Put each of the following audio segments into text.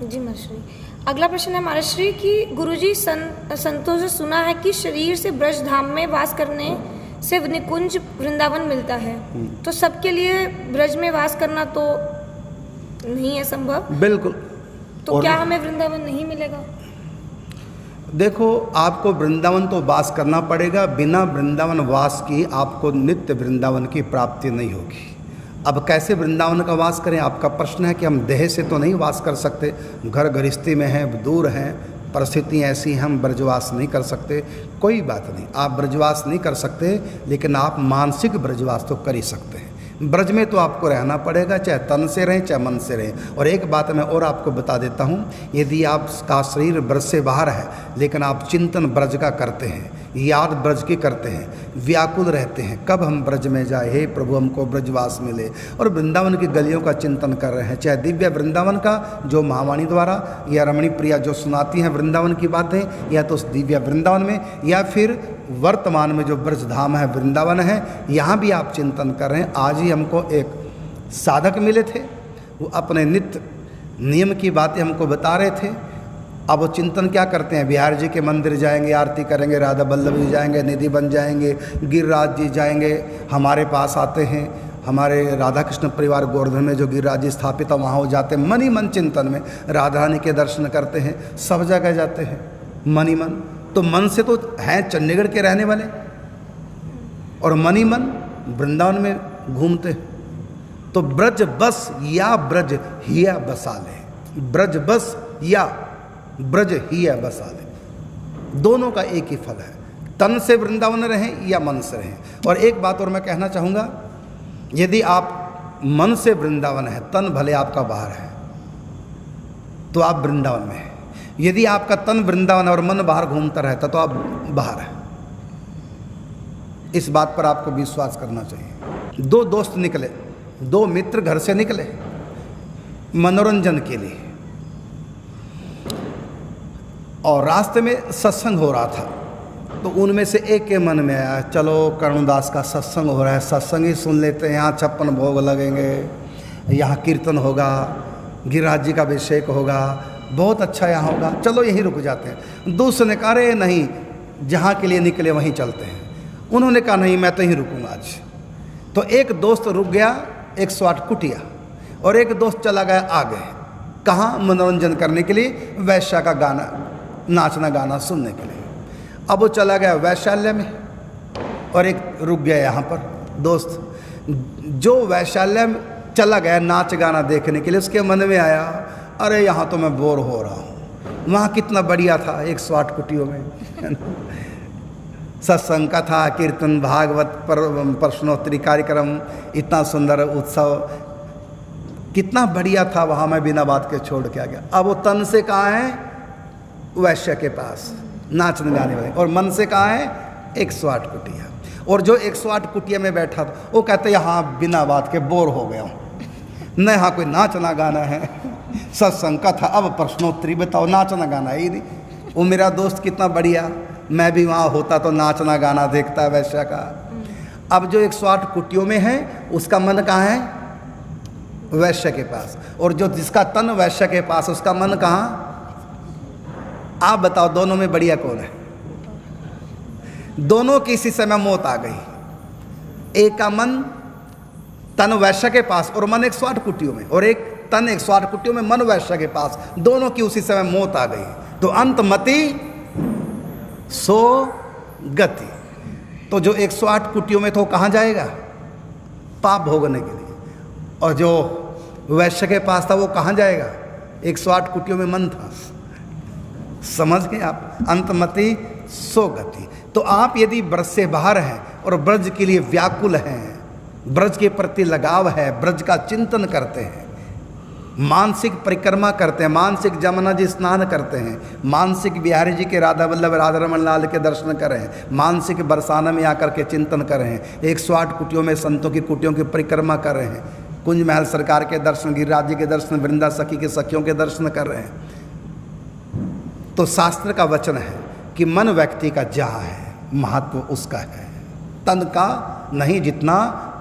जी महाश्री, अगला प्रश्न है महाश्री कि गुरुजी संतों से सुना है कि शरीर से ब्रज धाम में वास करने से निकुंज वृंदावन मिलता है, तो सबके लिए ब्रज में वास करना तो नहीं है संभव। बिल्कुल। तो क्या हमें वृंदावन नहीं मिलेगा? देखो, आपको वृंदावन तो वास करना पड़ेगा, बिना वृंदावन वास की आपको नित्य वृंदावन की प्राप्ति नहीं होगी। अब कैसे वृंदावन का वास करें, आपका प्रश्न है कि हम देह से तो नहीं वास कर सकते, घर गृहस्थी में हैं, दूर हैं, परिस्थिति ऐसी हैं, हम ब्रजवास नहीं कर सकते। कोई बात नहीं, आप ब्रजवास नहीं कर सकते, लेकिन आप मानसिक ब्रजवास तो कर ही सकते हैं। ब्रज में तो आपको रहना पड़ेगा, चाहे तन से रहें चाहे मन से रहें। और एक बात मैं और आपको बता देता हूँ, यदि आपका शरीर ब्रज से बाहर है लेकिन आप चिंतन ब्रज का करते हैं, याद ब्रज की करते हैं, व्याकुल रहते हैं, कब हम ब्रज में जाए, हे प्रभु हमको ब्रजवास मिले, और वृंदावन की गलियों का चिंतन कर रहे हैं, चाहे दिव्य वृंदावन का जो महावाणी द्वारा या रमणी प्रिया जो सुनाती हैं वृंदावन की बातें, या तो उस दिव्य वृंदावन में, या फिर वर्तमान में जो ब्रज धाम है वृंदावन है, यहाँ भी आप चिंतन कर रहे हैं। आज ही हमको एक साधक मिले थे, वो अपने नित्य नियम की बातें हमको बता रहे थे। अब वो चिंतन क्या करते हैं, बिहार जी के मंदिर जाएंगे, आरती करेंगे, राधा वल्लभ जी जाएंगे, निधि बन जाएंगे, गिरिराज जी जाएंगे, हमारे पास आते हैं, हमारे राधा कृष्ण परिवार गोवर्धन में जो गिरिराज जी स्थापित है वहाँ हो जाते हैं, मन ही मन चिंतन में राधा रानी के दर्शन करते हैं, सब जगह जाते हैं मन ही मन। तो मन से तो हैं चंडीगढ़ के रहने वाले, और मन ही मन वृंदावन में घूमते। तो ब्रज बस या ब्रज हिया बसा ले, ब्रज बस या ब्रज हिया बसा ले, दोनों का एक ही फल है, तन से वृंदावन रहें या मन से रहें। और एक बात और मैं कहना चाहूँगा, यदि आप मन से वृंदावन है, तन भले आपका बाहर है, तो आप वृंदावन में हैं। यदि आपका तन वृंदावन और मन बाहर घूमता रहता तो आप बाहर हैं। इस बात पर आपको विश्वास करना चाहिए। दो दोस्त निकले, दो मित्र घर से निकले मनोरंजन के लिए, और रास्ते में सत्संग हो रहा था, तो उनमें से एक के मन में आया, चलो करुणदास का सत्संग हो रहा है, सत्संग ही सुन लेते हैं, यहाँ 56 भोग लगेंगे, यहाँ कीर्तन होगा, गिरिराज जी का अभिषेक होगा, बहुत अच्छा यहाँ होगा, चलो यहीं रुक जाते हैं। दूसरे ने कहा अरे नहीं, जहाँ के लिए निकले वहीं चलते हैं। उन्होंने कहा नहीं, मैं तो यहीं रुकूंगा आज। तो एक दोस्त रुक गया 108 कुटिया, और एक दोस्त चला गया आगे, कहाँ, मनोरंजन करने के लिए, वैश्या का गाना, नाचना गाना सुनने के लिए। अब वो चला गया वैश्यालय में, और एक रुक गया यहाँ पर दोस्त। जो वैश्यालय में चला गया नाच गाना देखने के लिए, उसके मन में आया अरे यहाँ तो मैं बोर हो रहा हूँ, वहाँ कितना बढ़िया था 108 कुटियों में सत्संग का था, कीर्तन, भागवत, प्रश्नोत्तरी कार्यक्रम, इतना सुंदर उत्सव, कितना बढ़िया था, वहाँ मैं बिना बात के छोड़ के आ गया। अब वो तन से कहाँ है, वैश्य के पास नाचने गाने वाले, और मन से कहाँ है, 108 कुटिया। और जो 108 कुटिया में बैठा था वो कहते यहाँ बिना बात के बोर हो गया हूँ, न यहाँ कोई नाचना गाना है, सत्संग का था, अब प्रश्नोत्तरी बताओ, नाचना गाना ही नहीं। वो मेरा दोस्त कितना बढ़िया, मैं भी वहाँ होता तो नाचना गाना देखता है वैश्य का। अब जो 108 कुटियों में है उसका मन कहाँ है, वैश्य के पास, और जो जिसका तन वैश्य के पास उसका मन कहाँ। आप बताओ दोनों में बढ़िया कौन है? दोनों की इसी समय मौत आ गई। एक का मन तन वैश्य के पास और मन 108 कुटियों में, और एक तन 108 कुटियों में मन वैश्य के पास, दोनों की उसी समय मौत आ गई। तो अंत मति सो गति। तो जो 108 कुटियों में तो कहाँ जाएगा, पाप भोगने के लिए, और जो वैश्य के पास था वो कहाँ जाएगा, 108 कुटियों में मन था। समझ गए आप, अंतमति सो गति। तो आप यदि ब्रज से बाहर हैं और ब्रज के लिए व्याकुल हैं, ब्रज के प्रति लगाव है, ब्रज का चिंतन करते हैं, मानसिक परिक्रमा करते हैं, मानसिक जमुना जी स्नान करते हैं, मानसिक बिहारी जी के राधा वल्लभ राधा रमन लाल के दर्शन कर रहे हैं, मानसिक बरसाना में आकर के चिंतन कर रहे हैं, 108 कुटियों में संतों की कुटियों की परिक्रमा कर रहे हैं, कुंज महल सरकार के दर्शन, गिरिराज जी के दर्शन, वृंदा सखी के सखियों के दर्शन कर रहे हैं। तो शास्त्र का वचन है कि मन व्यक्ति का जहाँ है, महत्व उसका है, तन का नहीं जितना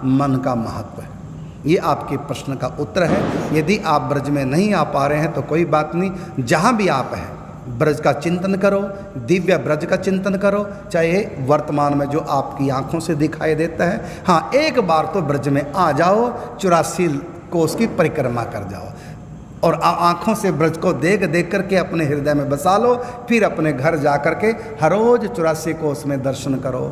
मन का महत्व है। ये आपके प्रश्न का उत्तर है। यदि आप ब्रज में नहीं आ पा रहे हैं तो कोई बात नहीं, जहाँ भी आप हैं ब्रज का चिंतन करो, दिव्य ब्रज का चिंतन करो, चाहे वर्तमान में जो आपकी आंखों से दिखाई देता है। हाँ, एक बार तो ब्रज में आ जाओ, 84 कोस की परिक्रमा कर जाओ और आँखों से ब्रज को देख देख करके अपने हृदय में बसा लो। फिर अपने घर जा कर के हर रोज 84 कोस में दर्शन करो।